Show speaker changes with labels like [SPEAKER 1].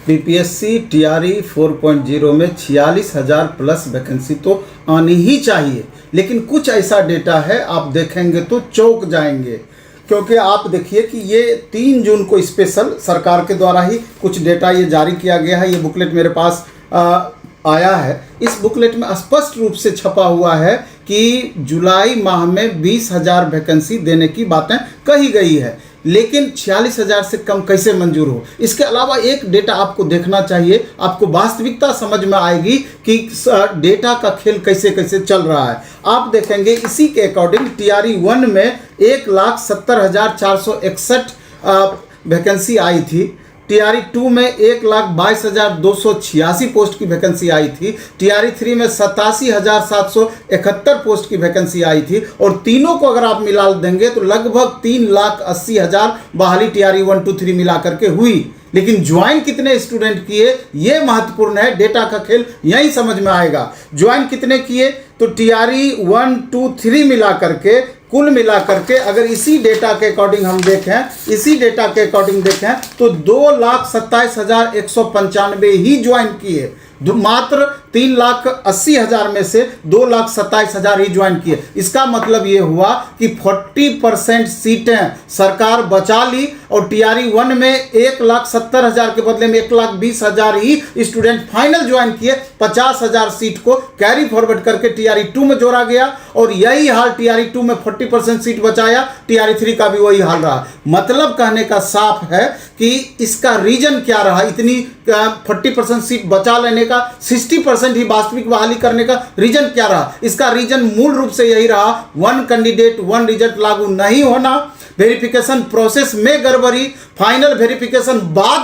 [SPEAKER 1] BPSC TRE 4.0 में 46,000 plus vacancy तो आनी ही चाहिए, लेकिन कुछ ऐसा डेटा है आप देखेंगे तो चौंक जाएंगे। क्योंकि आप देखिए कि ये 3 जून को स्पेशल सरकार के द्वारा ही कुछ डेटा ये जारी किया गया है। ये बुकलेट मेरे पास आया है। इस बुकलेट में स्पष्ट रूप से छपा हुआ है कि जुलाई माह में 20,000 वैकेंसी देने की बातें कही गई है, लेकिन 46,000 से कम कैसे मंजूर हो। इसके अलावा एक डेटा आपको देखना चाहिए, आपको वास्तविकता समझ में आएगी कि डेटा का खेल कैसे कैसे चल रहा है। आप देखेंगे इसी के अकॉर्डिंग टीआरई 1 में 1,70,461 वैकेंसी आई थी। टीआरई 2 में 1,22,286 पोस्ट की वैकेंसी आई थी। टीआरई 3 में 87,771 पोस्ट की वैकेंसी आई थी। और तीनों को अगर आप मिला देंगे तो लगभग 3,80,000 बहाली टीआरई 1, 2, 3 मिला करके हुई। लेकिन ज्वाइन कितने स्टूडेंट किए ये महत्वपूर्ण है। डेटा का खेल यहीं समझ में आएगा। ज्वाइन कितने किए तो टीआरई 1, 2, 3 मिला करके कुल मिला करके अगर इसी डेटा के अकॉर्डिंग हम देखें, तो 2,27,195 ही ज्वाइन किए। मात्र 3,80,000 में से 2,27,000 ही ज्वाइन किए। इसका मतलब ये हुआ कि 40% सीटें सरकार बचा ली और टीआरई 1 में 1,70,000 के बदले में 1,20,000 ही स्टूडेंट फाइनल ज्वाइन किए। 50,000 सीट को कैरी फॉरवर्ड करके टीआरई 2 में जोड़ा गया और यही हाल टीआरई 2 में 40% सीट बचाया। टीआरई 3 का भी वही हाल रहा। मतलब कहने का साफ है कि इसका रीजन क्या रहा। इतनी 40% सीट बचा लेने का, 60% ही वास्तविक बहाली करने का रीजन क्या रहा। इसका रीजन मूल रूप से यही रहा, 1 कैंडिडेट 1 रिजल्ट लागू नहीं होना, वेरिफिकेशन प्रोसेस में गड़बड़ी, फाइनल वेरिफिकेशन बाद